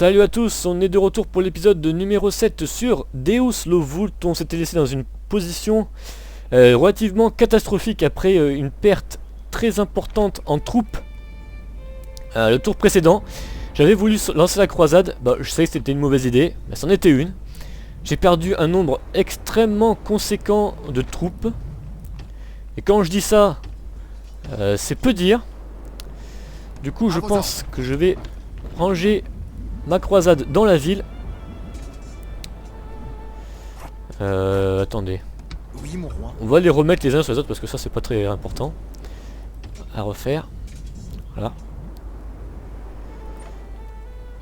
Salut à tous, on est de retour pour l'épisode numéro 7 sur Deus Low Vult. On s'était laissé dans une position relativement catastrophique après une perte très importante en troupes. Le tour précédent, j'avais voulu lancer la croisade, je savais que c'était une mauvaise idée, mais c'en était une. J'ai perdu un nombre extrêmement conséquent de troupes. Et quand je dis ça, c'est peu dire. Du coup je pense que je vais ranger ma croisade dans la ville. Attendez. Oui, mon roi. On va les remettre les uns sur les autres parce que ça c'est pas très important à refaire. Voilà.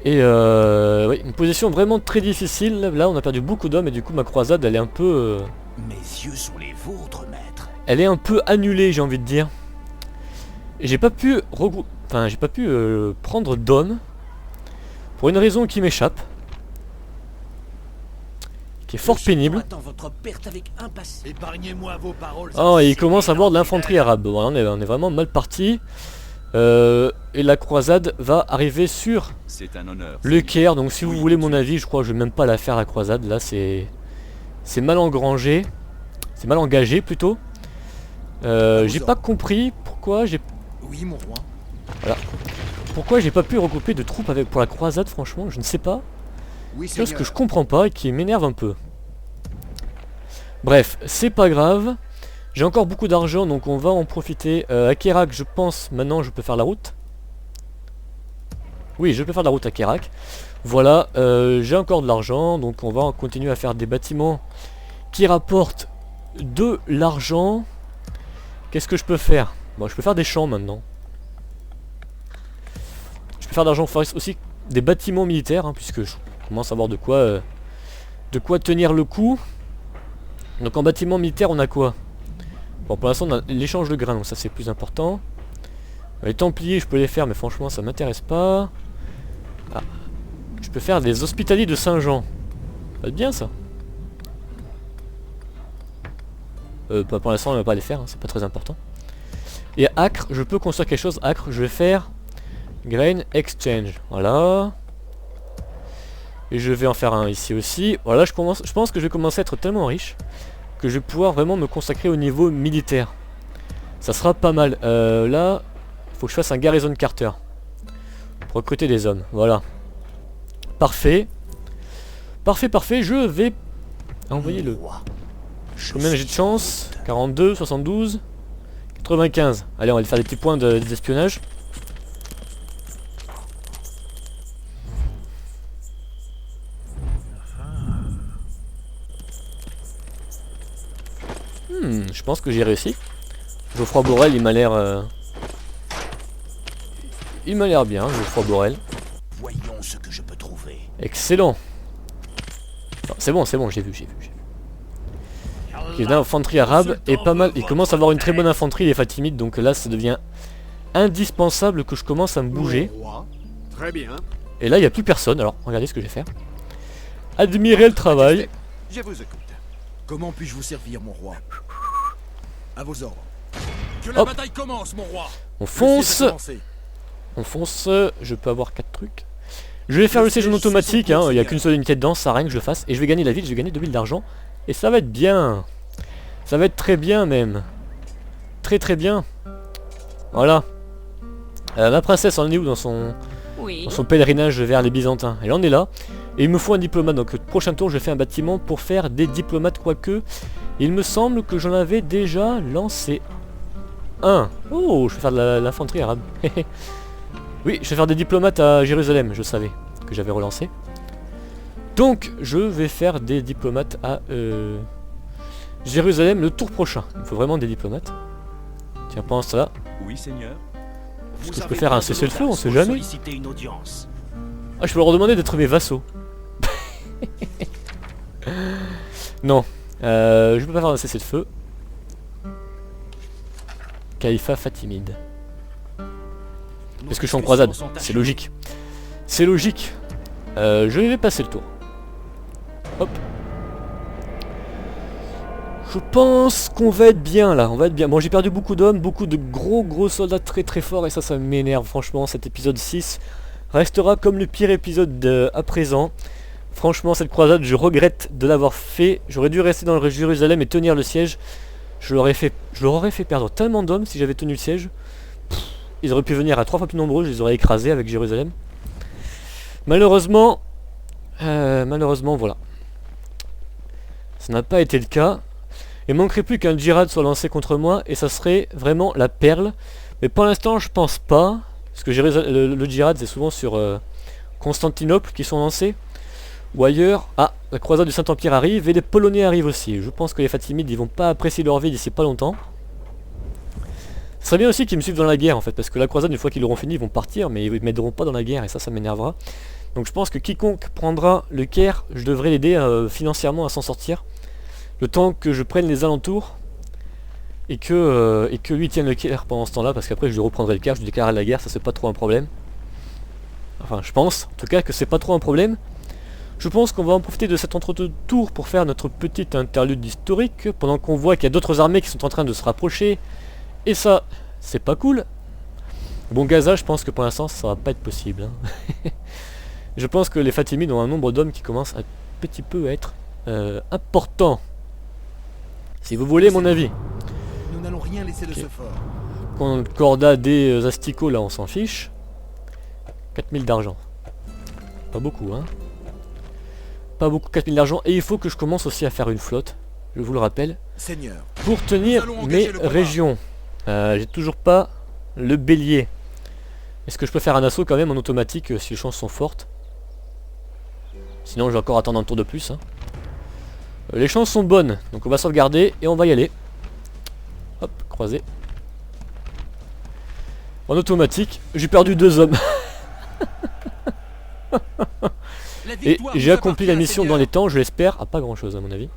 Et oui, une position vraiment très difficile. Là on a perdu beaucoup d'hommes et du coup ma croisade elle est un peu... Mes yeux sont les vôtres, maître. Elle est un peu annulée, j'ai envie de dire. Et j'ai pas pu regrouper... Enfin j'ai pas pu prendre d'hommes. Pour une raison qui m'échappe. Qui est fort pénible. Oh, et il commence à avoir de l'infanterie arabe. Bon, on est vraiment mal parti. Et la croisade va arriver sur le Caire. Donc si vous voulez mon avis, je crois que je vais même pas la faire la croisade. Là c'est mal engrangé. C'est mal engagé plutôt. J'ai pas compris pourquoi j'ai... Oui, mon roi. Voilà. Pourquoi j'ai pas pu regrouper de troupes pour la croisade, franchement, je ne sais pas. Oui, c'est ce que je comprends pas et qui m'énerve un peu. Bref, c'est pas grave. J'ai encore beaucoup d'argent, donc on va en profiter. À Kérak, je pense, maintenant je peux faire la route. Oui, je peux faire la route à Kérak. Voilà, j'ai encore de l'argent, donc on va continuer à faire des bâtiments qui rapportent de l'argent. Qu'est-ce que je peux faire? Bon, je peux faire des champs maintenant. Je peux faire d'argent aussi des bâtiments militaires, hein, puisque je commence à avoir de quoi tenir le coup. Donc en bâtiment militaire on a quoi? Bon, pour l'instant on a l'échange de grains, donc ça c'est plus important. Les Templiers je peux les faire, mais franchement ça m'intéresse pas. Ah. Je peux faire des hospitaliers de Saint-Jean. Ça va être bien ça. Pour l'instant on ne va pas les faire, hein, c'est pas très important. Et Acre, je peux construire quelque chose. Acre, je vais faire Grain Exchange, voilà. Et je vais en faire un ici aussi. Voilà, je pense que je vais commencer à être tellement riche que je vais pouvoir vraiment me consacrer au niveau militaire. Ça sera pas mal. Là, il faut que je fasse un Garrison Carter pour recruter des hommes, voilà. Parfait. Parfait, parfait, je vais envoyer le... Combien j'ai de chance? 42, 72, 95. Allez, on va aller faire des petits points d'espionnage. Je pense que j'ai réussi. Geoffroy Borel, il m'a l'air... Il m'a l'air bien, Geoffroy Borel. Voyons ce que je peux trouver. Excellent. C'est bon, j'ai vu. L'infanterie arabe est pas mal. Il commence à avoir une très bonne infanterie, les Fatimides, donc là ça devient indispensable que je commence à me bouger. Très bien. Et là il n'y a plus personne, alors regardez ce que je vais faire. Admirer le travail. Je vous écoute. Comment puis-je vous servir, mon roi? À vos ordres. Que la bataille commence, mon roi. On fonce. On fonce. Je peux avoir 4 trucs. Je vais faire le siège en automatique, hein. Il n'y a qu'une seule unité dedans, ça rien que je le fasse. Et je vais gagner la ville, je vais gagner 2000 d'argent. Et ça va être bien. Ça va être très bien même. Très bien. Voilà. Ma princesse en est où dans son pèlerinage vers les Byzantins? Elle en est là. Et il me faut un diplomate, donc le prochain tour je fais un bâtiment pour faire des diplomates, quoique il me semble que j'en avais déjà lancé un. Oh, je vais faire de l'infanterie arabe. Oui, je vais faire des diplomates à Jérusalem, je savais que j'avais relancé. Donc je vais faire des diplomates à Jérusalem le tour prochain. Il me faut vraiment des diplomates. Tiens, pense là. Oui, seigneur. Est-ce que je peux faire un cessez-le-feu? On sait jamais. Ah, je peux leur demander d'être mes vassaux. Non, je peux pas faire un cessez-le-feu. Khalifa Fatimide. Parce que je suis en croisade, c'est logique. C'est logique. Je vais passer le tour. Hop. Je pense qu'on va être bien là, on va être bien. Bon, j'ai perdu beaucoup d'hommes, beaucoup de gros soldats très forts et ça m'énerve franchement. Cet épisode 6 restera comme le pire épisode à présent. Franchement, cette croisade, je regrette de l'avoir fait. J'aurais dû rester dans Jérusalem et tenir le siège. Je leur aurais fait perdre tellement d'hommes si j'avais tenu le siège. Ils auraient pu venir à 3 fois plus nombreux, je les aurais écrasés avec Jérusalem. Malheureusement, voilà. Ça n'a pas été le cas. Il manquerait plus qu'un djihad soit lancé contre moi et ça serait vraiment la perle. Mais pour l'instant, je pense pas. Parce que le djihad, c'est souvent sur Constantinople qui sont lancés. Ou ailleurs. Ah, la croisade du Saint-Empire arrive et les Polonais arrivent aussi. Je pense que les Fatimides, ils vont pas apprécier leur vie d'ici pas longtemps. Ce serait bien aussi qu'ils me suivent dans la guerre en fait. Parce que la croisade, une fois qu'ils l'auront fini, ils vont partir. Mais ils m'aideront pas dans la guerre et ça m'énervera. Donc je pense que quiconque prendra le Caire, je devrais l'aider financièrement à s'en sortir. Le temps que je prenne les alentours. Et que lui tienne le Caire pendant ce temps-là. Parce qu'après je reprendrai le Caire, je déclarerai la guerre. Ça c'est pas trop un problème. Enfin je pense en tout cas que c'est pas trop un problème. Je pense qu'on va en profiter de cet entre-deux-tours pour faire notre petite interlude historique, pendant qu'on voit qu'il y a d'autres armées qui sont en train de se rapprocher. Et ça, c'est pas cool. Bon, Gaza, je pense que pour l'instant, ça va pas être possible. Hein. Je pense que les Fatimides ont un nombre d'hommes qui commence un petit peu à être important. Si vous voulez mon avis. Nous n'allons rien laisser de ce fort. Concordat des asticots, là, on s'en fiche. 4000 d'argent. Pas beaucoup, hein. Pas beaucoup, 4000 d'argent. Et il faut que je commence aussi à faire une flotte, je vous le rappelle. Seigneur, pour tenir mes régions. J'ai toujours pas le bélier. Est-ce que je peux faire un assaut quand même en automatique si les chances sont fortes? Sinon je vais encore attendre un tour de plus. Hein. Les chances sont bonnes, donc on va sauvegarder et on va y aller. Hop, croisé. En automatique, j'ai perdu 2 hommes. Et j'ai accompli la mission dans les temps, je l'espère, à pas grand chose à mon avis.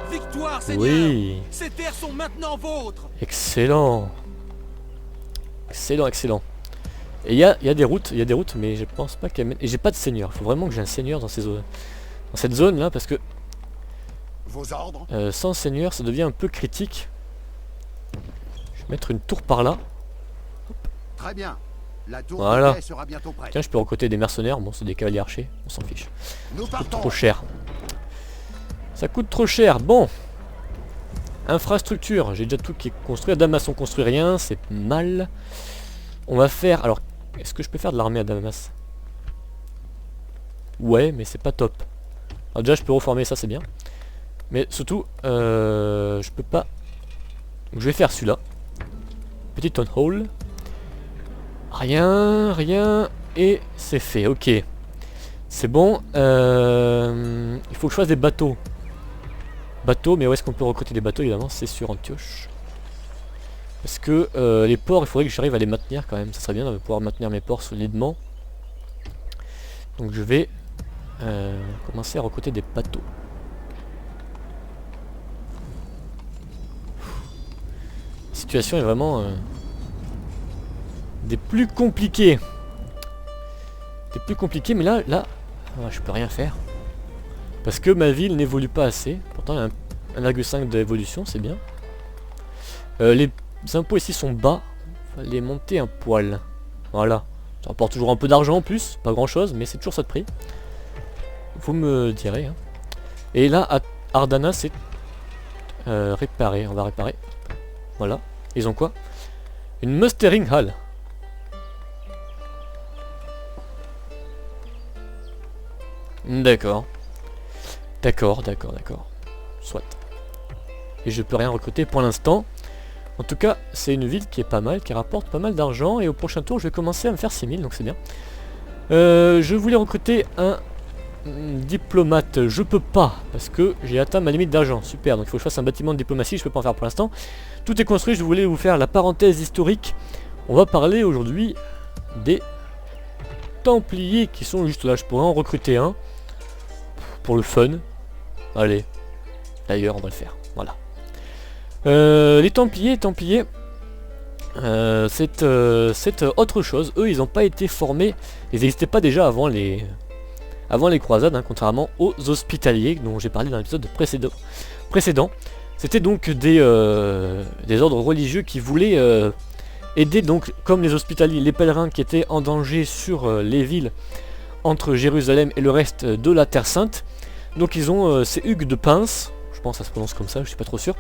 Victoire, Seigneur. Oui. Ces terres sont maintenant vôtres. Excellent. Excellent, excellent. Et il y a des routes, mais je pense pas qu'elles mènent. Et j'ai pas de seigneur. Il faut vraiment que j'ai un seigneur dans cette zone là, parce que vos ordres. Sans seigneur, ça devient un peu critique. Je vais mettre une tour par là. Très bien. La tour voilà. Sera bientôt prête. Tiens, je peux recruter des mercenaires. Bon, c'est des cavaliers archers, on s'en fiche. Nous ça coûte trop cher. Ça coûte trop cher. Bon. Infrastructure. J'ai déjà tout qui est construit. À Damas, on construit rien. C'est mal. On va faire... Alors, est-ce que je peux faire de l'armée à Damas? Ouais, mais c'est pas top. Alors déjà, je peux reformer ça, c'est bien. Mais surtout, je peux pas... Donc, je vais faire celui-là. Petit town hall. Rien, et c'est fait, ok. C'est bon, il faut que je fasse des bateaux. Bateaux, mais où est-ce qu'on peut recruter des bateaux, évidemment, c'est sur Antioche. Parce que les ports, il faudrait que j'arrive à les maintenir quand même, ça serait bien de pouvoir maintenir mes ports solidement. Donc je vais commencer à recruter des bateaux. La situation est vraiment... des plus compliqués. Mais là, je peux rien faire. Parce que ma ville n'évolue pas assez. Pourtant, il y a 1,5 d'évolution, c'est bien. Les impôts ici sont bas. Il va les monter un poil. Voilà. Ça rapporte toujours un peu d'argent en plus. Pas grand chose, mais c'est toujours ça de prix. Vous me direz. Hein. Et là, à Ardana, c'est réparé. On va réparer. Voilà. Ils ont quoi? Une mustering hall. D'accord. D'accord. Soit. Et je peux rien recruter pour l'instant. En tout cas, c'est une ville qui est pas mal, qui rapporte pas mal d'argent. Et au prochain tour, je vais commencer à me faire 6000, donc c'est bien. Je voulais recruter un diplomate. Je peux pas, parce que j'ai atteint ma limite d'argent. Super, donc il faut que je fasse un bâtiment de diplomatie. Je peux pas en faire pour l'instant. Tout est construit, je voulais vous faire la parenthèse historique. On va parler aujourd'hui des Templiers qui sont juste là. Je pourrais en recruter un. Pour le fun. Allez. D'ailleurs, on va le faire. Voilà. Les Templiers, c'est autre chose. Eux, ils n'ont pas été formés. Ils n'existaient pas déjà avant les croisades, hein, contrairement aux Hospitaliers dont j'ai parlé dans l'épisode précédent. C'était donc des ordres religieux qui voulaient aider donc, comme les hospitaliers, les pèlerins qui étaient en danger sur les villes entre Jérusalem et le reste de la Terre Sainte. Donc ils ont, c'est Hugues de Pins, je pense que ça se prononce comme ça, je suis pas trop sûr,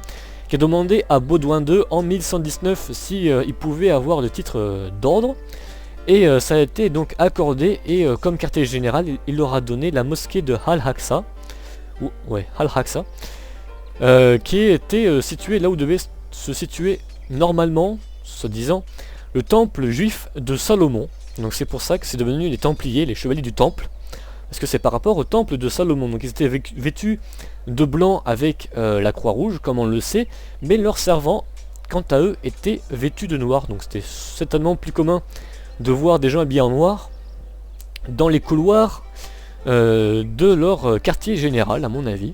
qui a demandé à Baudouin II en 1119 si il pouvait avoir le titre d'ordre. Et ça a été donc accordé, et comme quartier général, il leur a donné la mosquée de Al-Aqsa, Al-Aqsa, qui était située là où devait se situer normalement, soi-disant, le temple juif de Salomon. Donc c'est pour ça que c'est devenu les Templiers, les chevaliers du temple, parce que c'est par rapport au temple de Salomon. Donc ils étaient vêtus de blanc avec la croix rouge, comme on le sait, mais leurs servants, quant à eux, étaient vêtus de noir. Donc c'était certainement plus commun de voir des gens habillés en noir dans les couloirs de leur quartier général, à mon avis.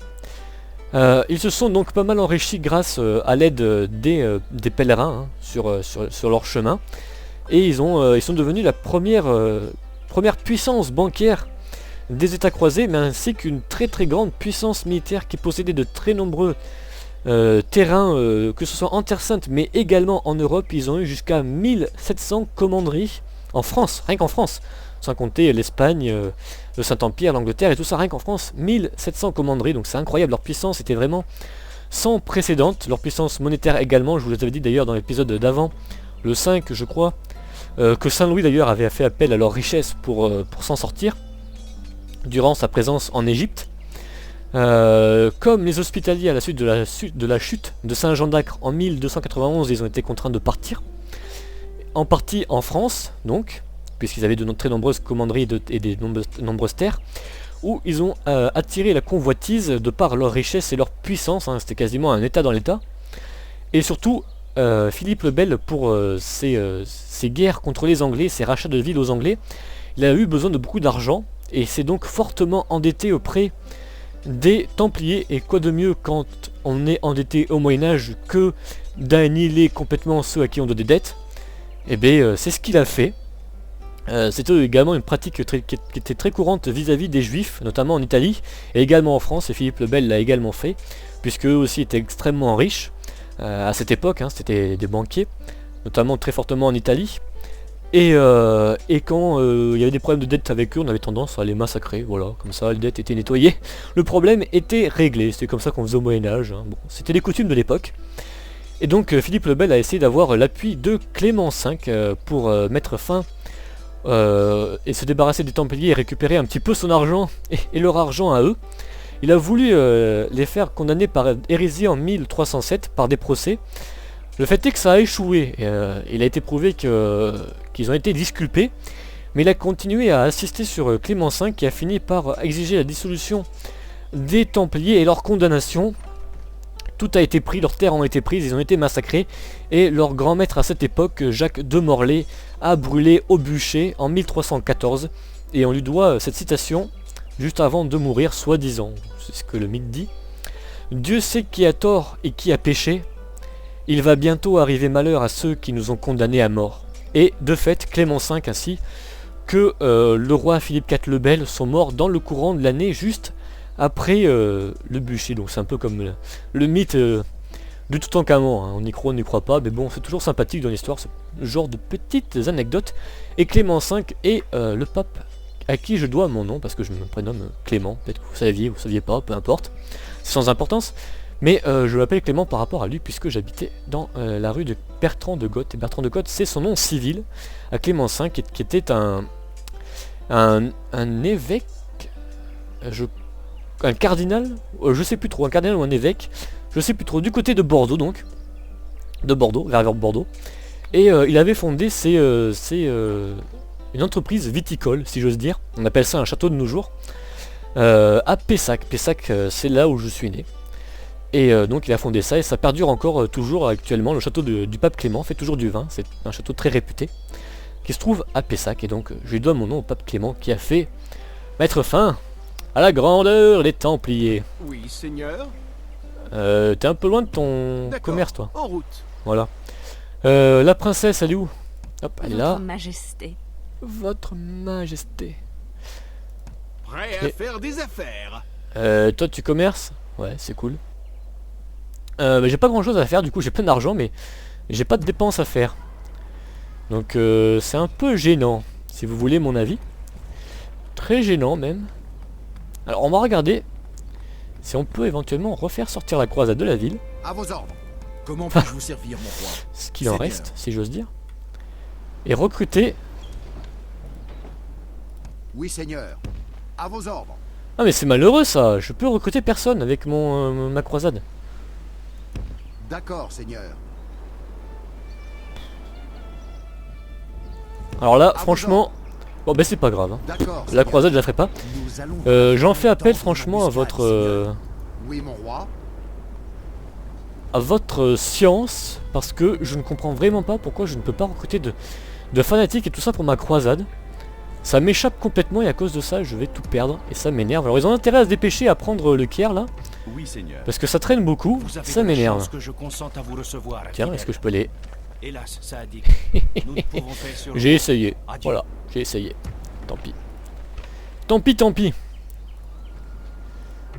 Ils se sont donc pas mal enrichis grâce à l'aide des pèlerins, hein, sur leur chemin, et ils sont devenus la première puissance bancaire des États croisés, mais ainsi qu'une très très grande puissance militaire qui possédait de très nombreux terrains, que ce soit en Terre Sainte mais également en Europe. Ils ont eu jusqu'à 1700 commanderies en France, rien qu'en France, sans compter l'Espagne, le Saint-Empire, l'Angleterre et tout ça, rien qu'en France, 1700 commanderies, donc c'est incroyable, leur puissance était vraiment sans précédent, leur puissance monétaire également. Je vous l'avais dit d'ailleurs dans l'épisode d'avant, le 5 je crois, que Saint-Louis d'ailleurs avait fait appel à leur richesse pour s'en sortir, durant sa présence en Égypte. Comme les hospitaliers à la suite de la chute de Saint-Jean d'Acre en 1291, ils ont été contraints de partir, en partie en France, donc, puisqu'ils avaient de très nombreuses commanderies et des nombreuses terres, où ils ont attiré la convoitise de par leur richesse et leur puissance, hein, c'était quasiment un état dans l'état, et surtout Philippe le Bel, pour ses guerres contre les Anglais, ses rachats de villes aux Anglais, il a eu besoin de beaucoup d'argent, et s'est donc fortement endetté auprès des Templiers. Et quoi de mieux quand on est endetté au Moyen-Âge que d'annihiler complètement ceux à qui on doit des dettes. Et bien c'est ce qu'il a fait. C'était également une pratique qui était très courante vis-à-vis des Juifs, notamment en Italie, et également en France, et Philippe le Bel l'a également fait, puisque eux aussi étaient extrêmement riches à cette époque, hein, c'était des banquiers, notamment très fortement en Italie. Et quand il y avait des problèmes de dette avec eux, on avait tendance à les massacrer, voilà, comme ça les dettes étaient nettoyées, le problème était réglé, c'était comme ça qu'on faisait au Moyen-Âge, hein. Bon, c'était les coutumes de l'époque. Et donc Philippe le Bel a essayé d'avoir l'appui de Clément V pour mettre fin et se débarrasser des Templiers et récupérer un petit peu son argent et leur argent à eux. Il a voulu les faire condamner par hérésie en 1307 par des procès. Le fait est que ça a échoué, il a été prouvé qu'ils ont été disculpés, mais il a continué à assister sur Clément V, qui a fini par exiger la dissolution des Templiers et leur condamnation. Tout a été pris, leurs terres ont été prises, ils ont été massacrés, et leur grand maître à cette époque, Jacques de Morlaix, a brûlé au bûcher en 1314, et on lui doit cette citation juste avant de mourir, soi-disant, c'est ce que le mythe dit. Dieu sait qui a tort et qui a péché, il va bientôt arriver malheur à ceux qui nous ont condamnés à mort. Et de fait, Clément V ainsi que le roi Philippe IV le Bel sont morts dans le courant de l'année juste après le bûcher. Donc c'est un peu comme le mythe du Toutankhamon, hein. On y croit, on n'y croit pas, mais bon, c'est toujours sympathique dans l'histoire, ce genre de petites anecdotes. Et Clément V est le pape à qui je dois mon nom, parce que je me prénomme Clément, peut-être que vous saviez pas, peu importe, c'est sans importance. Mais je m'appelle Clément par rapport à lui, puisque j'habitais dans la rue de Bertrand de Goth. Et Bertrand de Goth, c'est son nom civil, à Clément V, qui était un évêque, un cardinal, je sais plus trop, un cardinal ou un évêque, je sais plus trop, du côté de Bordeaux donc, vers Bordeaux. Et il avait fondé une entreprise viticole, si j'ose dire, on appelle ça un château de nos jours, à Pessac. Pessac, c'est là où je suis né. Et donc il a fondé ça, et ça perdure encore toujours actuellement. Le château du pape Clément fait toujours du vin, c'est un château très réputé, qui se trouve à Pessac, et donc je lui dois mon nom au pape Clément, qui a fait mettre fin à la grandeur des Templiers. Oui, seigneur. T'es un peu loin de ton commerce, toi. En route. Voilà. La princesse, elle est où? Hop, elle est là. Votre Majesté. Votre Majesté. Prêt à faire des affaires. Toi, tu commerces? Ouais, c'est cool. J'ai pas grand chose à faire, du coup j'ai plein d'argent, mais j'ai pas de dépenses à faire. Donc c'est un peu gênant, si vous voulez mon avis. Très gênant même. Alors on va regarder si on peut éventuellement refaire sortir la croisade de la ville. À vos ordres. Comment puis-je vous servir, mon roi? Ce qu'il en Seigneur. reste, si j'ose dire. Et recruter... Oui, seigneur. À vos ordres. Ah mais c'est malheureux ça, je peux recruter personne avec ma croisade. D'accord, seigneur. Alors là, vos franchement... Bon ben c'est pas grave. Hein. D'accord. La croisade je la ferai pas. Nous allons J'en fais appel dans franchement à une votre... embuscade, seigneur. Oui, mon roi. à votre science, parce que je ne comprends vraiment pas pourquoi je ne peux pas recruter de fanatiques et tout ça pour ma croisade. Ça m'échappe complètement et à cause de ça je vais tout perdre et ça m'énerve. Alors ils ont intérêt à se dépêcher à prendre le Caire là, Oui, Seigneur. parce que ça traîne beaucoup, Vous avez ça de la m'énerve. chance que je consente à vous recevoir. Tiens, fidèle. est-ce que je peux les... Hélas, ça a dit. Nous ne pouvons faire sur. J'ai essayé, Adieu. voilà, j'ai essayé. Tant pis. Tant pis, tant pis.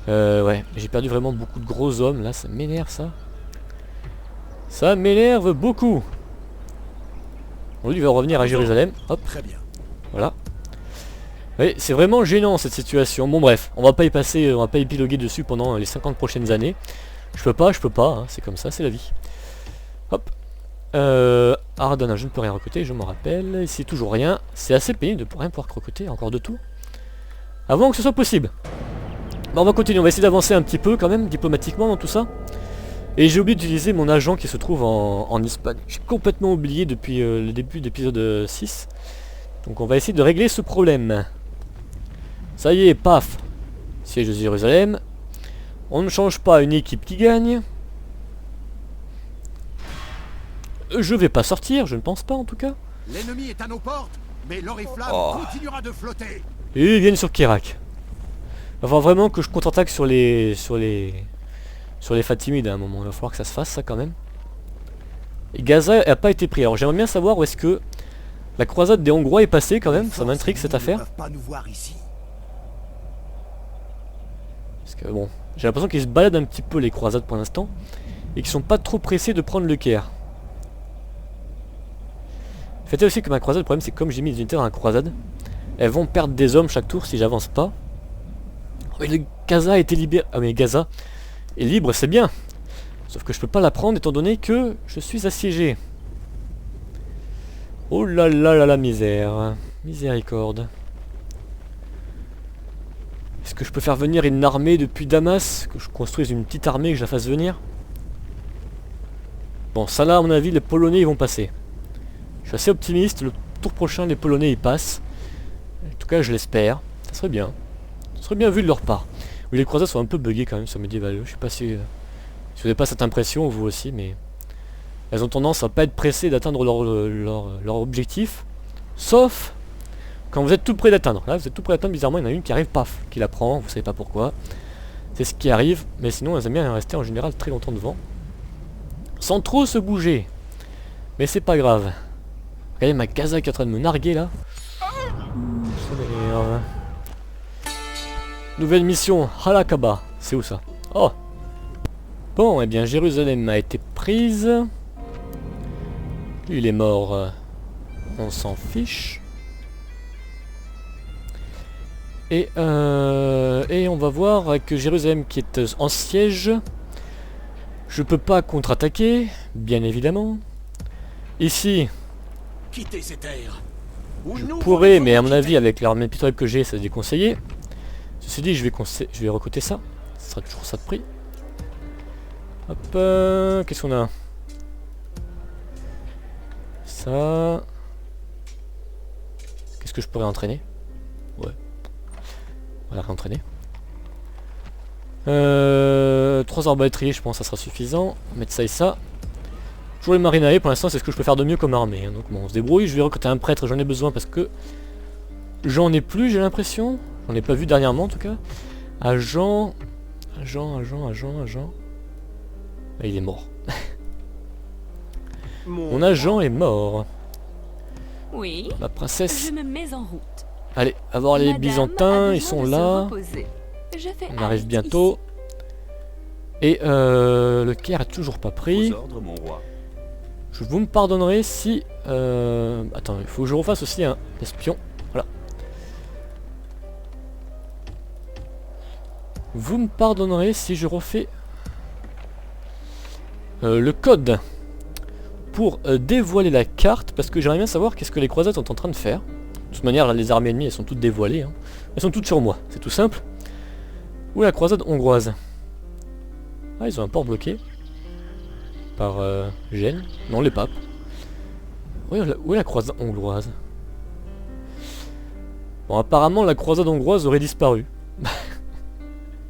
Ouais, j'ai perdu vraiment beaucoup de gros hommes là, ça m'énerve ça. Ça m'énerve beaucoup. On lui va revenir à Jérusalem, hop, Très bien. voilà. Oui, c'est vraiment gênant cette situation. Bon bref, on va pas y passer, on va pas épiloguer dessus pendant les 50 prochaines années. Je peux pas, hein, c'est comme ça, c'est la vie. Hop. Ardana, je ne peux rien recruter, je me rappelle. Ici, toujours rien. C'est assez pénible de rien pouvoir recruter, encore 2 tours. Avant que ce soit possible. Bon, on va continuer, on va essayer d'avancer un petit peu quand même, diplomatiquement dans tout ça. Et j'ai oublié d'utiliser mon agent qui se trouve en Espagne. J'ai complètement oublié depuis le début de l'épisode 6. Donc on va essayer de régler ce problème. Ça y est, paf. Siège de Jérusalem. On ne change pas une équipe qui gagne. Je vais pas sortir, je ne pense pas en tout cas. L'ennemi est à nos portes, mais l'oriflamme Oh. continuera de flotter. Et ils viennent sur Kérak. Il va falloir vraiment que je contre-attaque sur les Fatimides à un moment. Il va falloir que ça se fasse ça quand même. Et Gaza n'a pas été pris. Alors j'aimerais bien savoir où est-ce que la croisade des Hongrois est passée quand même. Ça m'intrigue cette affaire. Ils ne peuvent pas nous voir ici. Parce que bon, j'ai l'impression qu'ils se baladent un petit peu les croisades pour l'instant. Et qu'ils sont pas trop pressés de prendre le Caire. Faites aussi que ma croisade, le problème c'est que comme j'ai mis des unités dans la croisade, elles vont perdre des hommes chaque tour si j'avance pas. Oh, mais le Gaza a été libéré. Ah mais Gaza est libre, c'est bien. Sauf que je peux pas la prendre étant donné que je suis assiégé. Oh là là là la misère. Miséricorde. Est-ce que je peux faire venir une armée depuis Damas? Que je construise une petite armée et que je la fasse venir? Bon, ça là à mon avis les Polonais ils vont passer. Je suis assez optimiste, le tour prochain les Polonais ils passent. En tout cas je l'espère, ça serait bien. Ça serait bien vu de leur part. Oui, les croisades sont un peu buggées quand même sur Medieval, je sais pas si vous n'avez pas cette impression vous aussi, mais elles ont tendance à pas être pressées d'atteindre leur objectif. Sauf quand vous êtes tout près d'atteindre. Là vous êtes tout près d'atteindre, bizarrement il y en a une qui arrive, paf, qui la prend, vous savez pas pourquoi. C'est ce qui arrive, mais sinon elles aiment bien rester en général très longtemps devant. Sans trop se bouger. Mais c'est pas grave. Regardez ma Gaza qui est en train de me narguer là. Ça m'énerve. Nouvelle mission, Halakaba. C'est où ça? Oh. Bon, eh bien Jérusalem a été prise. Lui il est mort. On s'en fiche. Et on va voir avec Jérusalem qui est en siège. Je peux pas contre-attaquer, bien évidemment. Ici, Quittez ces terres. je pourrais, mais à mon avis, avec l'armée pitoyable que j'ai, ça c'est déconseillé. Ceci dit, je vais recruter ça. Ce sera toujours ça de prix. Hop, qu'est-ce qu'on a? Ça. Qu'est-ce que je pourrais entraîner? Ouais. On va la réentraîner. 3 arbalétriers, je pense que ça sera suffisant. Mettre ça et ça. Toujours les marinae, pour l'instant c'est ce que je peux faire de mieux comme armée. Hein. Donc bon, on se débrouille. Je vais recruter un prêtre, j'en ai besoin parce que j'en ai plus, j'ai l'impression. J'en ai pas vu dernièrement en tout cas. Agent. Ah, il est mort. Mon agent est mort. Oui, Ma princesse. je me mets en route. Allez, à voir les Madame Byzantins, a ils besoin sont de se là. reposer. Je fais On arrive halte bientôt. Et le Caire est toujours pas pris. Aux ordres, mon roi. Vous me pardonnerez si... Attends, il faut que je refasse aussi un espion. Voilà. Vous me pardonnerez si je refais... le code pour dévoiler la carte, parce que j'aimerais bien savoir qu'est-ce que les croisades sont en train de faire. De toute manière, là, les armées ennemies, elles sont toutes dévoilées. Hein. Elles sont toutes sur moi, c'est tout simple. Où est la croisade hongroise? Ah, ils ont un port bloqué. Par Gênes. Non, les papes. Où est la croisade hongroise? Bon, apparemment, la croisade hongroise aurait disparu.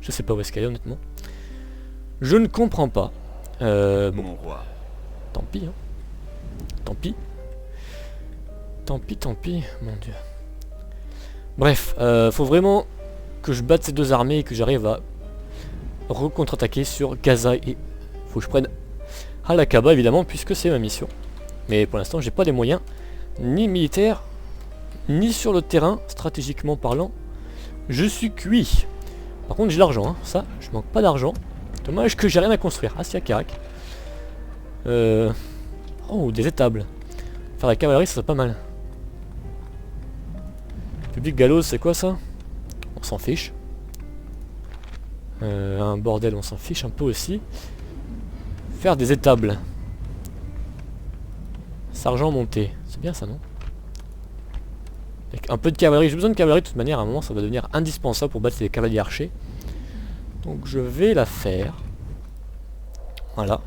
Je sais pas où est-ce qu'elle est, honnêtement. Je ne comprends pas. Bon. Mon roi. Tant pis, hein. Tant pis. Tant pis, mon dieu. Bref, faut vraiment que je batte ces deux armées et que j'arrive à recontre-attaquer sur Gaza et... Faut que je prenne Al-Aqaba, évidemment, puisque c'est ma mission. Mais pour l'instant, j'ai pas les moyens, ni militaires, ni sur le terrain, stratégiquement parlant. Je suis cuit. Par contre, j'ai l'argent, hein. Ça, je manque pas d'argent. Dommage que j'ai rien à construire. Ah, si, à Karak. Oh, des étables. Faire la cavalerie, ça serait pas mal. Public Gallows, c'est quoi ça? On s'en fiche. Un bordel, on s'en fiche un peu aussi. Faire des étables. Sergent monté. C'est bien ça, non? Avec un peu de cavalerie. J'ai besoin de cavalerie de toute manière. À un moment, ça va devenir indispensable pour battre les cavaliers archers. Donc je vais la faire. Voilà.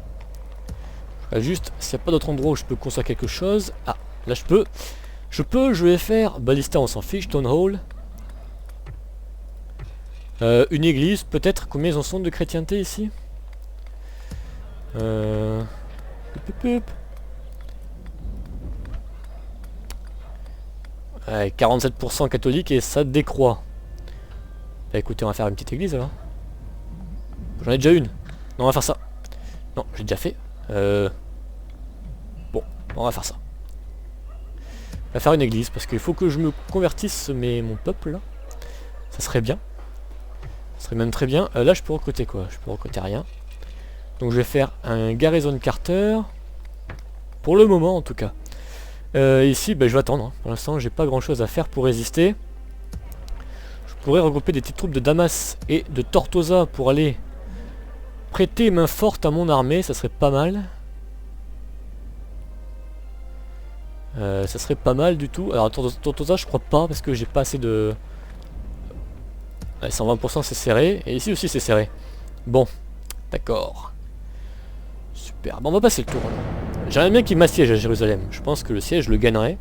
Juste, s'il n'y a pas d'autre endroit où je peux construire quelque chose. Ah, là je peux. Je vais faire Ballista, on s'en fiche. Stone Hall. Une église, peut-être. Combien ils en sont de chrétienté ici? 47% catholique et ça décroît. Bah écoutez, on va faire une petite église alors. J'en ai déjà une. Non, on va faire ça. Non, j'ai déjà fait. Bon, on va faire ça. On va faire une église parce qu'il faut que je me convertisse mon peuple là. Ça serait bien. Ça serait même très bien. Là je peux recruter quoi? Je peux recruter rien. Donc je vais faire un Garrison Carter. Pour le moment en tout cas. Ici je vais attendre. Hein. Pour l'instant j'ai pas grand chose à faire pour résister. Je pourrais regrouper des petites troupes de Damas et de Tortosa pour aller prêter main forte à mon armée. Ça serait pas mal. Ça serait pas mal du tout. Alors Tortosa je crois pas parce que j'ai pas assez de... 120% c'est serré. Et ici aussi c'est serré. Bon, d'accord. Super, bon on va passer le tour. J'aimerais bien qu'il m'assiège à Jérusalem. Je pense que le siège le gagnerait.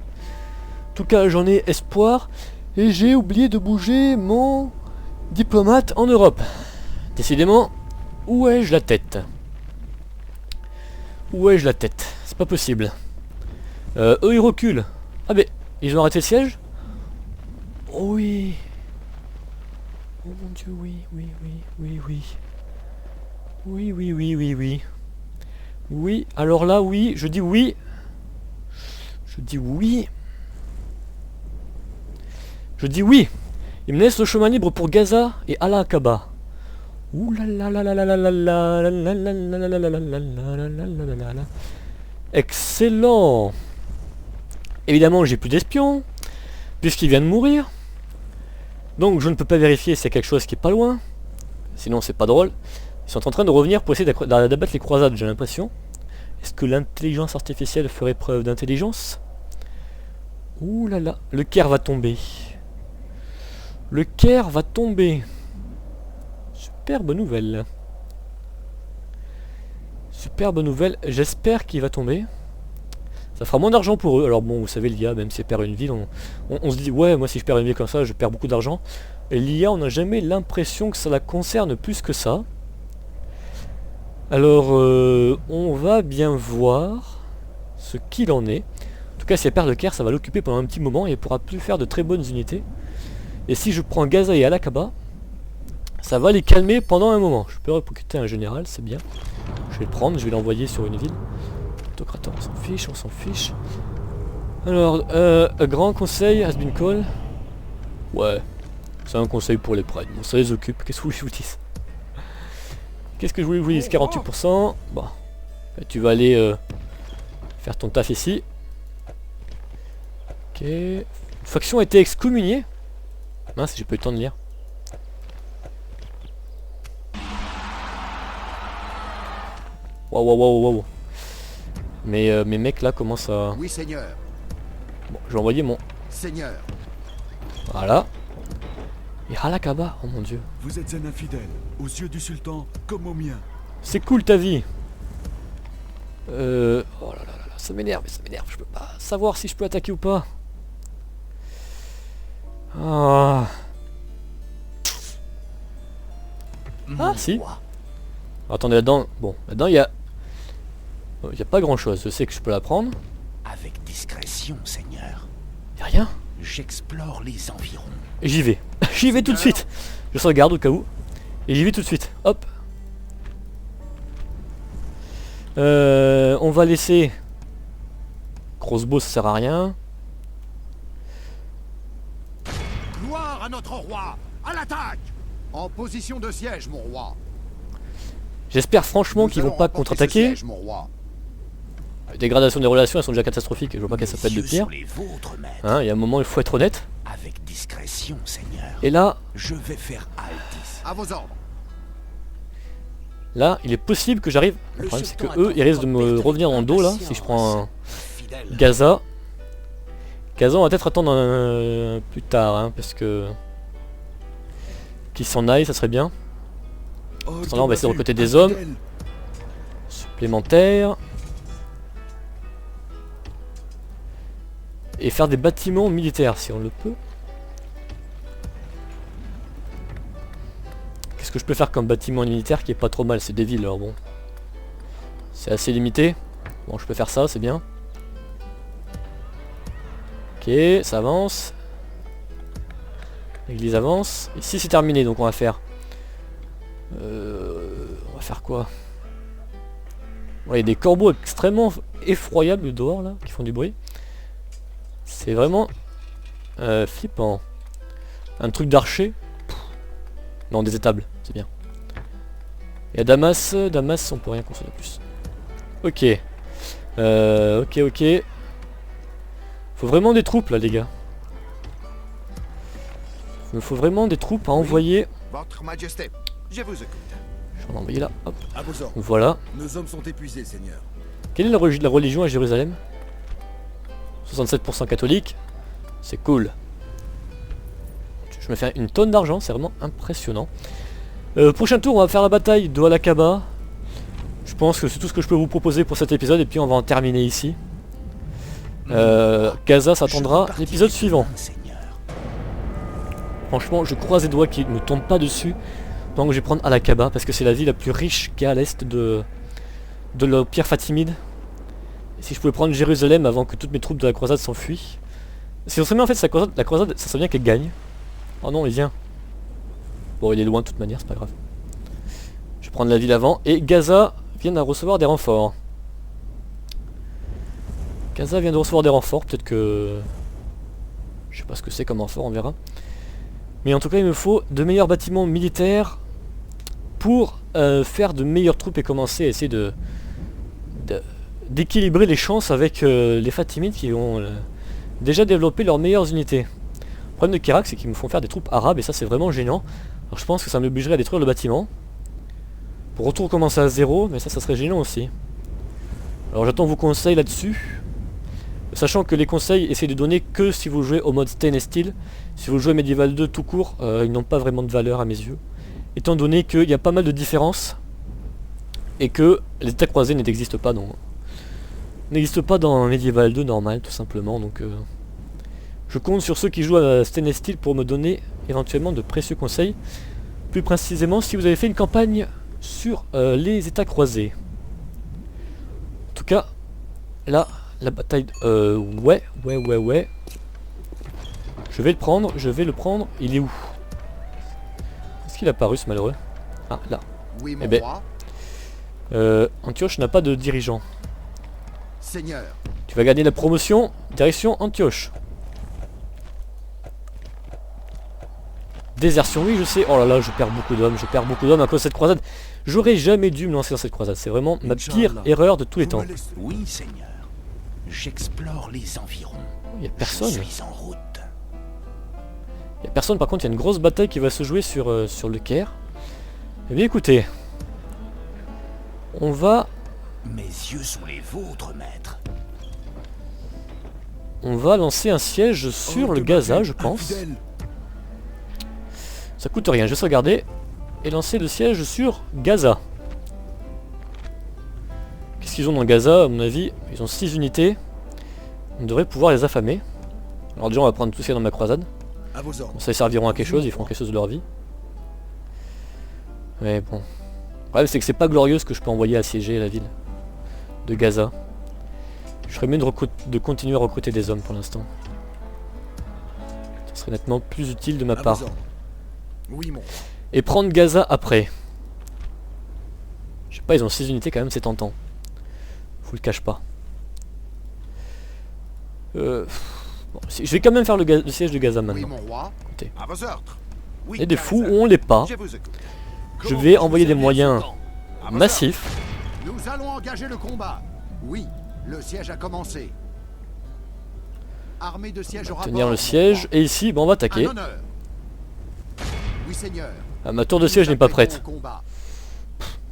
En tout cas j'en ai espoir. Et j'ai oublié de bouger mon diplomate en Europe. Décidément, où ai-je la tête? Où ai-je la tête? C'est pas possible. Eux ils reculent. Ah mais ils ont arrêté le siège? Oh oui. Oh mon dieu, oui. Oui, alors là, oui, je dis oui. Je dis oui. Il me laisse le chemin libre pour Gaza et Al-Aqaba. Ouh là là là là là là là là là là là là. Excellent. Évidemment, j'ai plus d'espions, puisqu'il vient de mourir. Donc je ne peux pas vérifier s'il y a quelque chose qui est pas loin. Sinon c'est pas drôle. Ils sont en train de revenir pour essayer d'abattre les croisades, j'ai l'impression. Est-ce que l'intelligence artificielle ferait preuve d'intelligence? Ouh là là, le Caire va tomber. Le Caire va tomber. Superbe nouvelle. Superbe nouvelle, j'espère qu'il va tomber. Ça fera moins d'argent pour eux. Alors bon, vous savez, l'IA, même si elle perd une ville, on se dit, ouais, moi si je perds une ville comme ça, je perds beaucoup d'argent. Et l'IA, on n'a jamais l'impression que ça la concerne plus que ça. Alors, on va bien voir ce qu'il en est. En tout cas, si elle perd le Caire, ça va l'occuper pendant un petit moment et elle pourra plus faire de très bonnes unités. Et si je prends Gaza et Al-Aqaba, ça va les calmer pendant un moment. Je peux recruter un général, c'est bien. Je vais le prendre, je vais l'envoyer sur une ville. Autocrator, on s'en fiche. Alors, un grand conseil has been called. Ouais, c'est un conseil pour les prêtres. Bon, ça les occupe, qu'est-ce que je vous dis? Qu'est-ce que je voulais vous dire? 48%. Bon, tu vas aller Faire ton taf ici. Ok. Une faction a été excommuniée. Mince, j'ai pas eu le temps de lire. Waouh, waouh, waouh, waouh. Mais mes mecs là commencent à... Oui, Seigneur. Bon, je vais envoyer mon... Seigneur. Voilà. Et Halakaba, oh mon dieu. Vous êtes un infidèle, aux yeux du sultan comme aux miens. C'est cool ta vie. Oh là là là, ça m'énerve, ça m'énerve. Je peux pas savoir si je peux attaquer ou pas. Ah, ah si. Attendez, là-dedans... Bon, là-dedans il y a... Il n'y a pas grand-chose. Je sais que je peux la prendre. Avec discrétion, Seigneur. Il n'y a rien. J'explore les environs. Et j'y vais. J'y vais tout de suite. Je sauvegarde au cas où. Et j'y vais tout de suite. Hop. On va laisser... Crossbow, ça sert à rien. Gloire à notre roi. À l'attaque. En position de siège, mon roi. J'espère franchement Nous qu'ils vont allons pas remporter ce contre-attaquer. siège, mon roi. Dégradation des relations, elles sont déjà catastrophiques. Je vois pas qu'elles s'appellent de Mes yeux pire. sont les vôtres, maître. Hein, il y a un moment, il faut être honnête. Avec discrétion, Seigneur. Et là, Je vais faire halte ici. À vos ordres. là, il est possible que j'arrive... Le problème, c'est que eux, ils risquent de me revenir dans le dos, là, si je prends un... Fidèle. Gaza. Gaza, on va peut-être attendre plus tard, hein, parce que... Qu'ils s'en aillent, ça serait bien. Ordre Là, on va essayer de baffu, recruter des hommes. infidèle. Supplémentaires. Et faire des bâtiments militaires, si on le peut. Qu'est-ce que je peux faire comme bâtiment militaire qui est pas trop mal? C'est des villes, alors bon. C'est assez limité. Bon, je peux faire ça, c'est bien. Ok, ça avance. L'église avance. Ici c'est terminé, donc on va faire... on va faire quoi? Il y a des corbeaux extrêmement effroyables dehors là, qui font du bruit. C'est vraiment flippant. Un truc d'archer. Non, des étables, c'est bien. Et à Damas, Damas on peut rien construire de plus. Ok. Ok. Faut vraiment des troupes là les gars. Il me faut vraiment des troupes à envoyer. Votre Majesté, je vous écoute. Je vais en envoyer là, hop. À vos ordres. Voilà. Nos hommes sont épuisés, Seigneur. Quelle est la religion à Jérusalem? 67% catholique. C'est cool. Je me fais une tonne d'argent, c'est vraiment impressionnant. Prochain tour, on va faire la bataille de Halakaba. Je pense que c'est tout ce que je peux vous proposer pour cet épisode et puis on va en terminer ici. Gaza s'attendra à l'épisode suivant. Seigneur. Franchement, je croise les doigts qu'il ne me tombe pas dessus pendant que je vais prendre Halakaba parce que c'est la ville la plus riche qu'il y a à l'est de l'Empire fatimide. Et si je pouvais prendre Jérusalem avant que toutes mes troupes de la croisade s'enfuient. Si on serait bien en fait la croisade, ça serait bien qu'elle gagne. Oh non, il vient. Bon, il est loin de toute manière, c'est pas grave. Je vais prendre la ville avant et Gaza vient de recevoir des renforts. Gaza vient de recevoir des renforts, peut-être que... Je sais pas ce que c'est comme renfort, on verra. Mais en tout cas, il me faut de meilleurs bâtiments militaires pour faire de meilleures troupes et commencer à essayer d'équilibrer les chances avec les Fatimides qui ont déjà développé leurs meilleures unités. Le problème de Kérak, c'est qu'ils me font faire des troupes arabes et ça c'est vraiment gênant. Alors je pense que ça m'obligerait à détruire le bâtiment. Pour retour commencer à zéro, mais ça serait gênant aussi. Alors j'attends vos conseils là-dessus. Sachant que les conseils, essayez de donner que si vous jouez au mode Stainless Steel. Si vous jouez Medieval 2 tout court, ils n'ont pas vraiment de valeur à mes yeux. Étant donné qu'il y a pas mal de différences. Et que les états croisés n'existent pas dans Medieval 2 normal tout simplement. Donc je compte sur ceux qui jouent à Stainless Steel pour me donner éventuellement de précieux conseils. Plus précisément si vous avez fait une campagne sur les états croisés. En tout cas, là... La bataille... ouais. Je vais le prendre. Il est où? Est-ce qu'il a apparu ce malheureux? Ah, là. Oui, mon Eh ben. roi. Antioche n'a pas de dirigeant. Seigneur. Tu vas gagner la promotion. Direction Antioche. Désertion, oui je sais. Oh là là, je perds beaucoup d'hommes à cause de cette croisade. J'aurais jamais dû me lancer dans cette croisade. C'est vraiment ma pire erreur de tous les temps. Oui, Seigneur. J'explore les environs. Il y a personne. Je suis en route. Il y a personne, par contre il y a une grosse bataille qui va se jouer sur le Caire. Eh bien écoutez, on va Mes yeux sont les vôtres, maître. lancer un siège sur le Gaza, je pense. Infidèle. Ça coûte rien, je vais sauvegarder et lancer le siège sur Gaza. Qu'est-ce qu'ils ont dans Gaza? À mon avis, ils ont 6 unités. On devrait pouvoir les affamer. Alors déjà on va prendre tout ce qu'il y a dans ma croisade. À vos ordres. Bon, ça ils serviront à quelque chose, ils feront quelque chose de leur vie. Mais bon. Le problème c'est que c'est pas glorieux ce que je peux envoyer assiéger la ville de Gaza. Je ferais mieux de continuer à recruter des hommes pour l'instant. Ça serait nettement plus utile de ma À part. vos ordres. Oui, mon roi. Et prendre Gaza après. Je sais pas, ils ont 6 unités quand même, c'est tentant. Je vous le cache pas. Bon, je vais quand même faire le siège de Gaza Oui, maintenant. mon roi. Écoutez. À vos ordres. Oui, Il y a des fous Kaiser. ou on les pas. Je vous écoute. Je Comment vais puis-je envoyer vous des servir, moyens sultan? À vos massifs. ordres. Nous allons engager le combat. Oui, le siège a commencé. Armée de siège au rapport. Tenir le mon siège. roi. Et ici, bon, on va attaquer. Un honneur. Oui, seigneur. Ah, ma tour de siège n'est pas prête. Nous apprêtons au combat.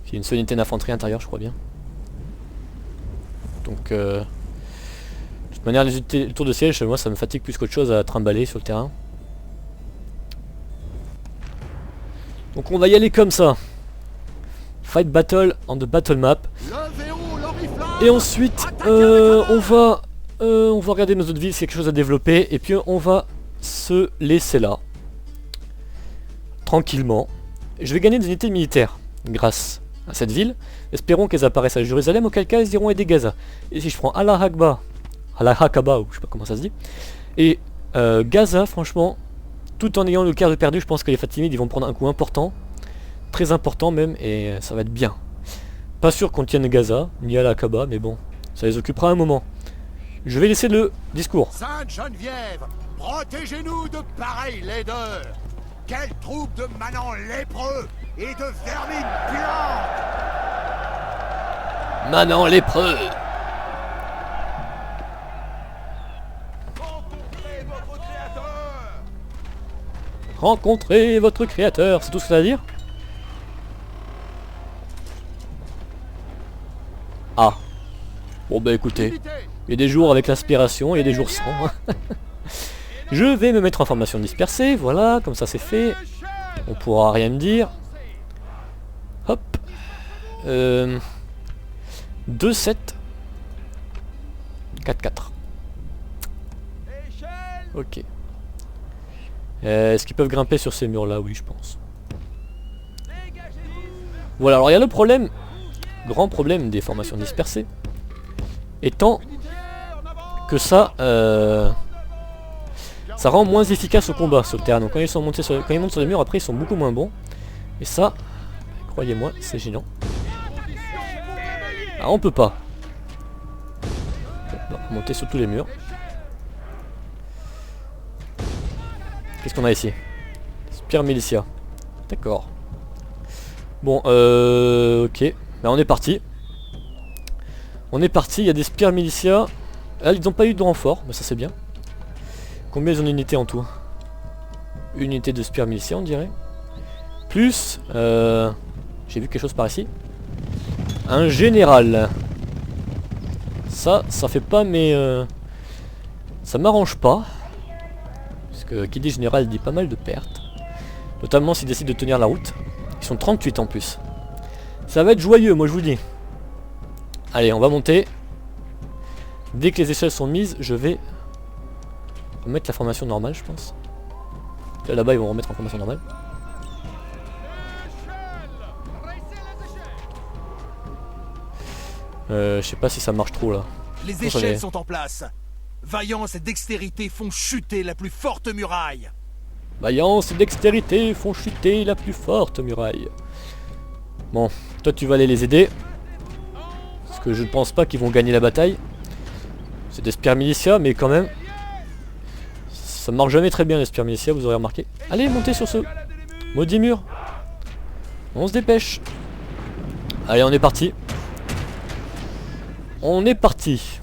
Il y a une seule unité d'infanterie intérieure, je crois bien. Donc, de toute manière, les tours de siège, moi, ça me fatigue plus qu'autre chose à trimballer sur le terrain. Donc, on va y aller comme ça. Fight battle on the battle map. Levez haut l'oriflamme. Et ensuite, Attaquez avec on va regarder nos autres villes, s'il y a quelque chose à développer. Et puis, on va se laisser là. Tranquillement. Je vais gagner des unités militaires grâce à cette ville. Espérons qu'elles apparaissent à Jérusalem, auquel cas elles iront aider Gaza. Et si je prends Allah Akbar, ou je sais pas comment ça se dit, et Gaza, franchement, tout en ayant le Caire de perdu, je pense que les Fatimides ils vont prendre un coup important, très important même, et ça va être bien. Pas sûr qu'on tienne Gaza, ni Al-Aqaba, mais bon, ça les occupera un moment. Je vais laisser le discours. Sainte Geneviève, protégez-nous de pareilles laideurs. Quelle troupe de manants lépreux et de vermines puantes. Manant lépreux. Rencontrez votre créateur, c'est tout ce que ça veut dire? Ah. Bon bah écoutez, il y a des jours avec l'inspiration, il y a des jours sans. Je vais me mettre en formation dispersée, voilà, comme ça c'est fait. On pourra rien me dire. Hop. 2-7. 4-4. Ok. Est-ce qu'ils peuvent grimper sur ces murs là? Oui, je pense. Voilà, alors il y a le problème, grand problème des formations dispersées, étant que ça rend moins efficace au combat sur le terrain. Donc quand ils montent sur les murs, après ils sont beaucoup moins bons. Et ça, croyez-moi, c'est gênant. Ah, on peut pas. On va monter sur tous les murs. Qu'est-ce qu'on a ici? Spire Militia. D'accord. Bon, ok. Ben, on est parti. On est parti, il y a des Spire Militia. Ah, ils n'ont pas eu de renfort, mais ça c'est bien. Combien ils ont d'unités en tout? Une unité de Spire Militia, on dirait. Plus, j'ai vu quelque chose par ici. Un général. Ça fait pas, mais ça m'arrange pas. Parce que qui dit général dit pas mal de pertes. Notamment s'ils décident de tenir la route. Ils sont 38 en plus. Ça va être joyeux, moi je vous dis. Allez, on va monter. Dès que les échelles sont mises, je vais remettre la formation normale, je pense. Là-bas, ils vont remettre en formation normale. Je sais pas si ça marche trop là. Les échelles sont en place. Vaillance et dextérité font chuter la plus forte muraille. Vaillance et dextérité font chuter la plus forte muraille. Bon, toi tu vas aller les aider. Parce que je ne pense pas qu'ils vont gagner la bataille. C'est des Spire Militia, mais quand même. Ça marche jamais très bien les Spire Militia, vous aurez remarqué. Allez, montez sur ce maudit mur. On se dépêche. Allez, on est parti. On est parti.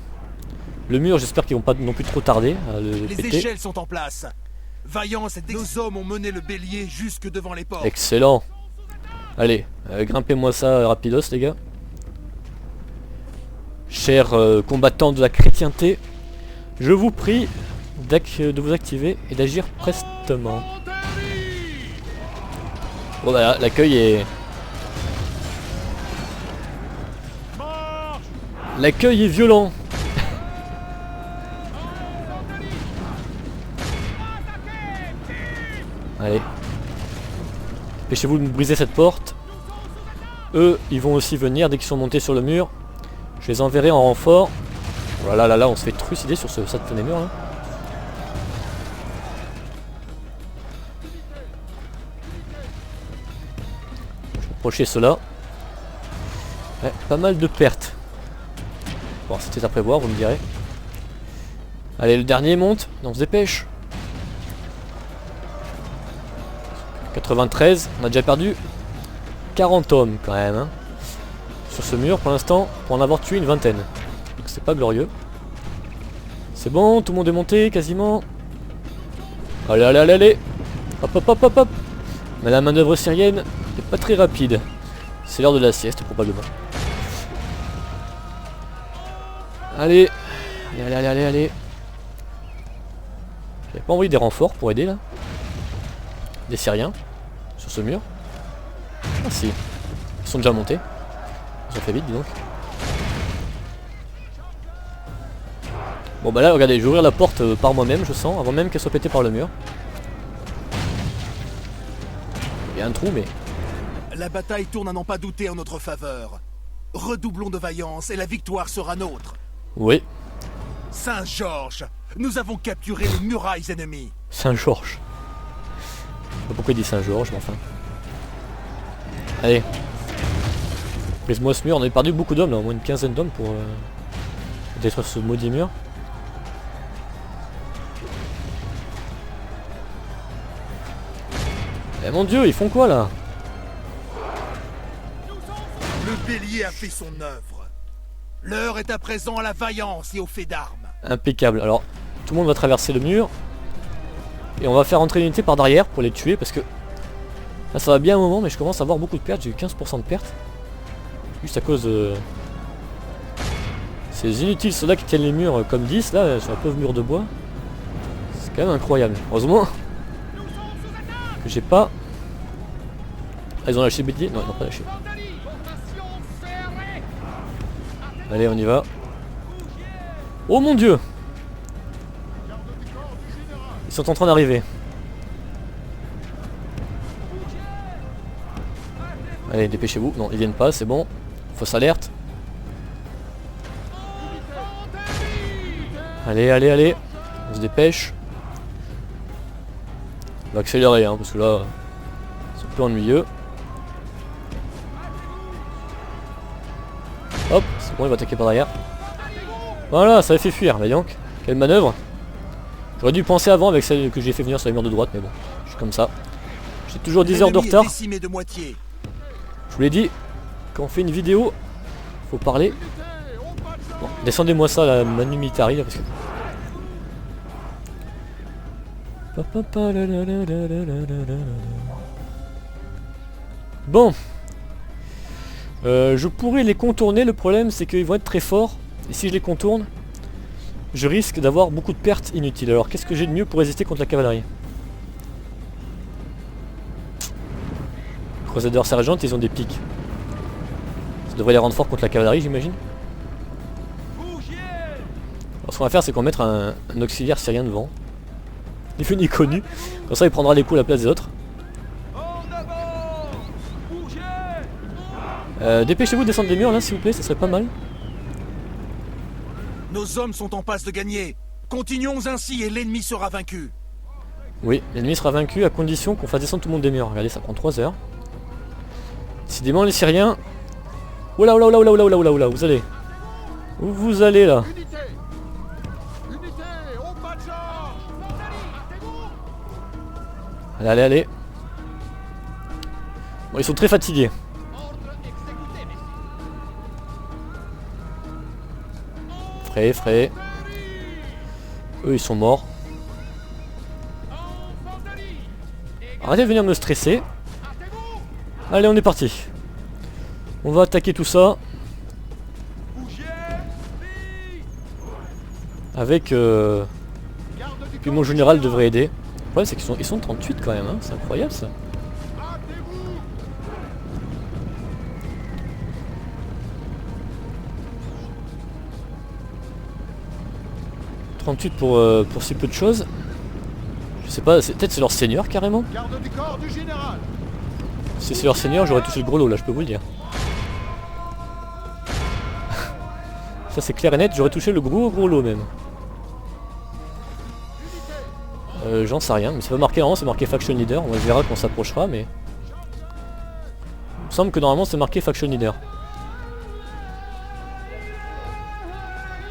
Le mur, j'espère qu'ils vont pas non plus trop tarder à le Les péter. échelles sont en place. Vaillance et nos hommes ont mené le bélier jusque devant les portes. Excellent. Allez, grimpez-moi ça rapidos les gars. Chers combattants de la chrétienté, je vous prie de vous activer et d'agir prestement. Bon bah là, l'accueil est... L'accueil est violent. Allez. Dépêchez-vous de me briser cette porte. Eux, ils vont aussi venir dès qu'ils sont montés sur le mur. Je les enverrai en renfort. Voilà, là, on se fait trucider sur cette des murs là. Je vais approcher ceux-là. Ouais, pas mal de pertes. Bon, c'était à prévoir, vous me direz. Allez, le dernier monte. On se dépêche. 93, on a déjà perdu 40 hommes quand même hein, sur ce mur pour l'instant, pour en avoir tué une vingtaine. Donc c'est pas glorieux. C'est bon, tout le monde est monté quasiment. Allez, allez, allez, allez. Hop, hop, hop, hop, hop. Mais la manœuvre syrienne n'est pas très rapide. C'est l'heure de la sieste probablement. Allez, allez, allez, allez, allez. J'avais pas envoyé des renforts pour aider là. Des Syriens sur ce mur. Ah si, ils sont déjà montés. Ils ont fait vite dis donc. Bon bah là regardez, je vais ouvrir la porte par moi-même je sens, avant même qu'elle soit pétée par le mur. Il y a un trou mais... La bataille tourne à n'en pas douter en notre faveur. Redoublons de vaillance et la victoire sera nôtre. Oui. Saint-Georges, nous avons capturé les murailles ennemies. Saint-Georges. Je sais pas pourquoi il dit Saint-Georges, mais enfin. Allez. Prise-moi ce mur, on a perdu beaucoup d'hommes là, au moins une quinzaine d'hommes pour détruire ce maudit mur. Eh mon dieu, ils font quoi là? Le bélier a fait son œuvre. L'heure est à présent à la vaillance et aux faits d'armes. Impeccable. Alors, tout le monde va traverser le mur. Et on va faire entrer l'unité par derrière pour les tuer parce que... Là ça va bien un moment mais je commence à avoir beaucoup de pertes, j'ai eu 15% de pertes. Juste à cause de... Ces inutiles ceux-là qui tiennent les murs comme 10 là, sur un pauvre mur de bois. C'est quand même incroyable. Heureusement que j'ai pas... Ah ils ont lâché le bélier? Non ils n'ont pas lâché. Allez on y va. Oh mon dieu! Ils sont en train d'arriver. Allez, dépêchez-vous. Non, ils viennent pas, c'est bon. Fausse alerte. Allez, allez, allez. On se dépêche. On va accélérer, hein, parce que là, c'est un peu ennuyeux. Hop, c'est bon, il va attaquer par derrière. Voilà, ça a fait fuir, mais donc. Quelle manœuvre. J'aurais dû penser avant avec celle que j'ai fait venir sur les murs de droite, mais bon, je suis comme ça. J'ai toujours 10 heures de retard. Je vous l'ai dit, quand on fait une vidéo, faut parler. Bon, descendez-moi ça la Manu Militari là parce que... Bon. Je pourrais les contourner, le problème c'est qu'ils vont être très forts. Et si je les contourne, je risque d'avoir beaucoup de pertes inutiles. Alors qu'est-ce que j'ai de mieux pour résister contre la cavalerie? Crusader Sergeant, ils ont des pics. Ça devrait les rendre forts contre la cavalerie, j'imagine. Alors ce qu'on va faire, c'est qu'on va mettre un auxiliaire syrien devant. Ni vu ni connu. Comme ça, il prendra les coups à la place des autres. Dépêchez-vous de descendre des murs là, s'il vous plaît, ça serait pas mal. Nos hommes sont en passe de gagner. Continuons ainsi et l'ennemi sera vaincu. Oui, l'ennemi sera vaincu à condition qu'on fasse descendre tout le monde des murs. Regardez, ça prend 3 heures. Décidément, les Syriens... Oula, oula, oula, oula, oula, oula, oula, vous allez. Où vous allez là? Allez, allez, allez. Bon, ils sont très fatigués. Frais, frais. Eux ils sont morts. Arrêtez de venir me stresser. Allez, on est parti. On va attaquer tout ça. Avec... Puis mon général devrait aider. Le problème c'est qu'ils sont 38 quand même, hein. C'est incroyable ça. Pour si peu de choses. Je sais pas, peut-être c'est leur seigneur carrément. Si c'est leur seigneur, j'aurais touché le gros lot là, je peux vous le dire. Ça c'est clair et net, j'aurais touché le gros lot même. J'en sais rien, mais c'est pas marqué vraiment, c'est marqué Faction Leader, on verra quand on s'approchera, mais... Il me semble que normalement c'est marqué Faction Leader.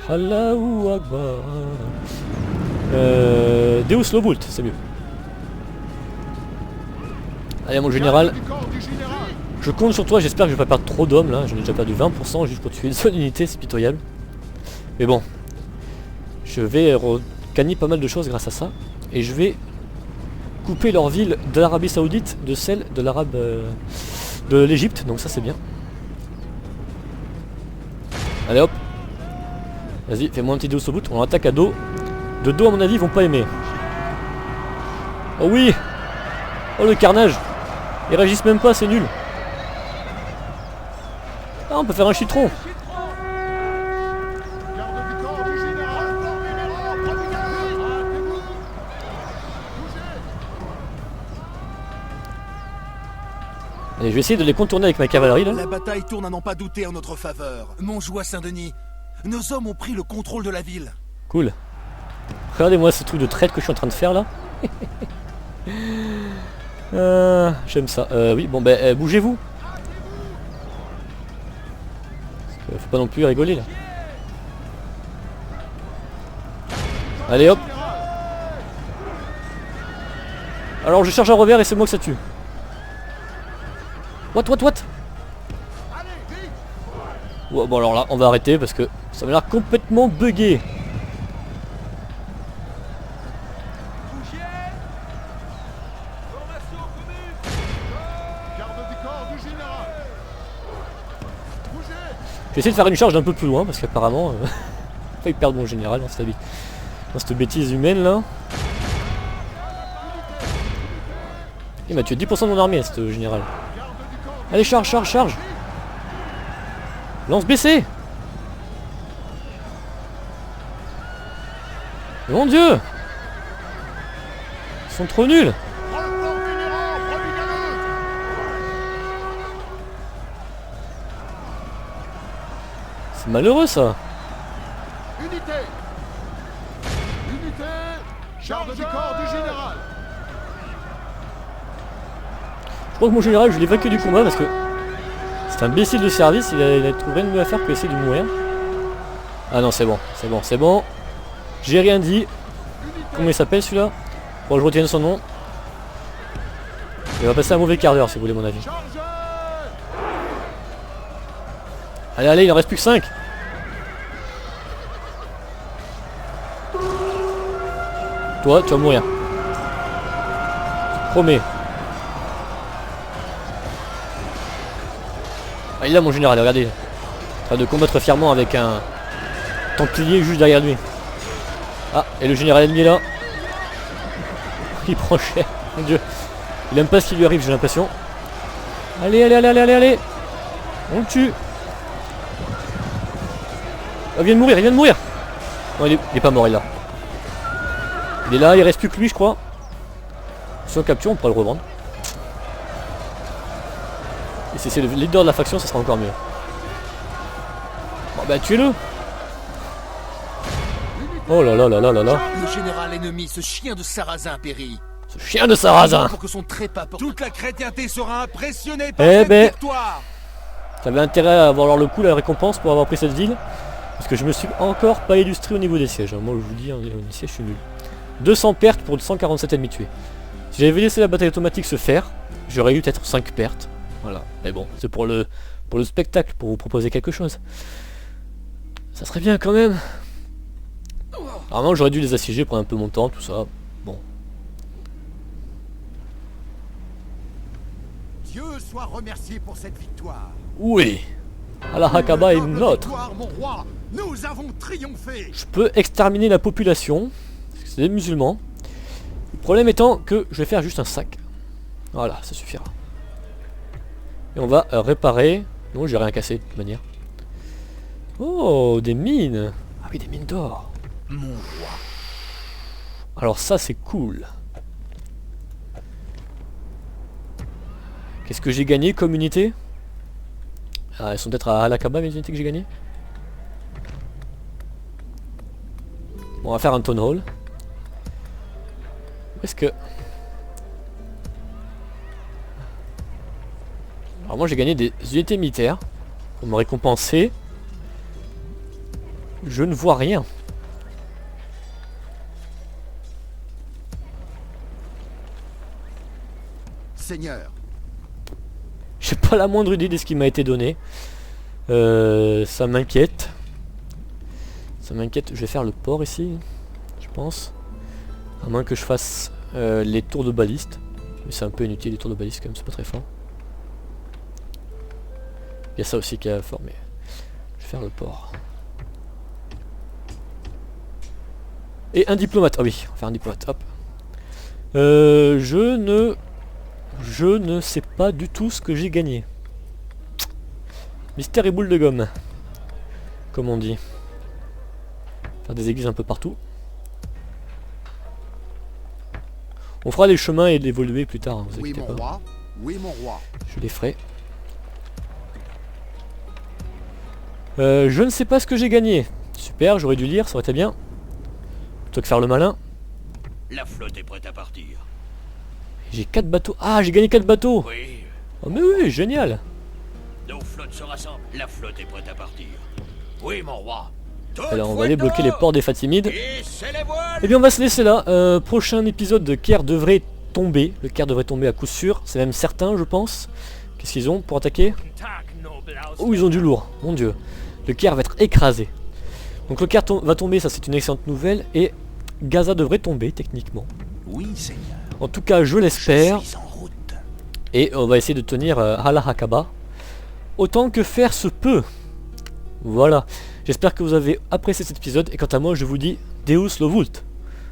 Allahu Akbar. Deus Lobult, c'est mieux. Allez mon général. Je compte sur toi, j'espère que je vais pas perdre trop d'hommes là, j'en ai déjà perdu 20% juste pour tuer une seule unité, c'est pitoyable. Mais bon. Je vais gagner pas mal de choses grâce à ça. Et je vais couper leur ville de l'Arabie Saoudite de celle de l'Arabe de l'Égypte, donc ça c'est bien. Allez hop. Vas-y, fais-moi un petit dos au bout, on attaque à dos. De dos à mon avis ils vont pas aimer. Oh oui. Oh le carnage. Ils réagissent même pas, c'est nul. Ah on peut faire un citron. Allez, je vais essayer de les contourner avec ma cavalerie là. La bataille tourne à n'en pas douter en notre faveur. Montjoie Saint-Denis, nos hommes ont pris le contrôle de la ville. Cool. Regardez-moi ce truc de traite que je suis en train de faire là. J'aime ça. Oui, bon ben bougez-vous. Faut pas non plus rigoler là. Allez hop. Alors je charge un revers et c'est moi que ça tue. What? Ouais, bon alors là on va arrêter parce que ça m'a l'air complètement bugué. Je vais essayer de faire une charge d'un peu plus loin parce qu'apparemment j'ai failli perdre mon général dans cette bêtise humaine là. Il m'a tué 10% de mon armée ce général. Allez charge. Lance baissée. Mon dieu. Ils sont trop nuls. C'est malheureux ça. Unité, garde du corps du général. Je crois que mon général je l'ai vaincu du combat parce que c'est un imbécile de service, il a trouvé rien de mieux à faire que essayer de mourir. Ah non c'est bon. J'ai rien dit. Comment il s'appelle celui-là? Bon je retiens son nom. Il va passer un mauvais quart d'heure si vous voulez mon avis. Allez, il en reste plus que 5. Toi, tu vas mourir. Je te promets. Ah, il est là mon général, regardez. En train de combattre fièrement avec un templier juste derrière lui. Ah, et le général ennemi est là. Il prend cher, mon dieu. Il aime pas ce qui lui arrive, j'ai l'impression. Allez. On le tue. Oh, il vient de mourir. Non, il est pas mort, il est là. Il est là, il reste plus que lui, je crois. Si on capture, on pourra le revendre. Et si c'est le leader de la faction, ça sera encore mieux. Bon, bah, tuez-le. Oh là là. Le général ennemi, ce chien de Sarrazin périt. Ce chien de Sarrazin. Pour que son trépas porte... Toute la chrétienté sera impressionnée par cette victoire. J'avais intérêt à avoir le coup, la récompense pour avoir pris cette ville. Parce que je me suis encore pas illustré au niveau des sièges. Moi je vous dis, au niveau des sièges je suis nul. 200 pertes pour 147 ennemis tués. Si j'avais laissé la bataille automatique se faire, j'aurais eu peut-être 5 pertes. Voilà. Mais bon, c'est pour le spectacle, pour vous proposer quelque chose. Ça serait bien quand même. Normalement j'aurais dû les assiéger, prendre un peu mon temps, tout ça. Bon. Dieu soit remercié pour cette victoire. Oui. Al-Aqaba est Noble notre. victoire, mon roi. Nous avons triomphé. Je peux exterminer la population. Parce que c'est des musulmans. Le problème étant que je vais faire juste un sac. Voilà, ça suffira. Et on va réparer. Non, j'ai rien cassé de toute manière. Oh, des mines. Ah oui, des mines d'or. Mon roi. Alors ça, c'est cool. Qu'est-ce que j'ai gagné comme unité? Ah, elles sont peut-être à Al-Aqaba, les unités que j'ai gagnées. Bon, on va faire un town hall. Où est-ce que... Alors moi j'ai gagné des unités militaires. Pour me récompenser. Je ne vois rien. Seigneur, J'ai pas la moindre idée de ce qui m'a été donné. Ça m'inquiète. Ça m'inquiète. Je vais faire le port ici, je pense. À moins que je fasse les tours de baliste. Mais c'est un peu inutile les tours de baliste quand même, c'est pas très fort. Il y a ça aussi qui est fort, mais je vais faire le port. Et un diplomate. Ah oui, on va faire un diplomate. Hop. Je ne sais pas du tout ce que j'ai gagné. Mystère et boule de gomme. Comme on dit. Faire des églises un peu partout. On fera les chemins et l'évoluer plus tard, hein, vous oui inquiétez mon pas. roi, oui mon roi. Je les ferai. Je ne sais pas ce que j'ai gagné. Super, j'aurais dû lire, ça aurait été bien. Plutôt que faire le malin. La flotte est prête à partir. J'ai 4 bateaux. Ah, j'ai gagné 4 bateaux. Oui, Oh mais oui, génial. nos flottes se rassemblent. La flotte est prête à partir. Oui, mon roi. Alors on va aller bloquer les ports des Fatimides. Et c'est les voiles. Et bien on va se laisser là. Prochain épisode de Caire devrait tomber. Le Caire devrait tomber à coup sûr. C'est même certain je pense. Qu'est-ce qu'ils ont pour attaquer? Oh ils ont du lourd, mon dieu. Le Caire va être écrasé. Donc le Caire va tomber, ça c'est une excellente nouvelle. Et Gaza devrait tomber techniquement. Oui, Seigneur. En tout cas je l'espère. Je suis en route. Et on va essayer de tenir Al-Aqaba autant que faire se peut. Voilà. J'espère que vous avez apprécié cet épisode. Et quant à moi je vous dis Deus lo vult.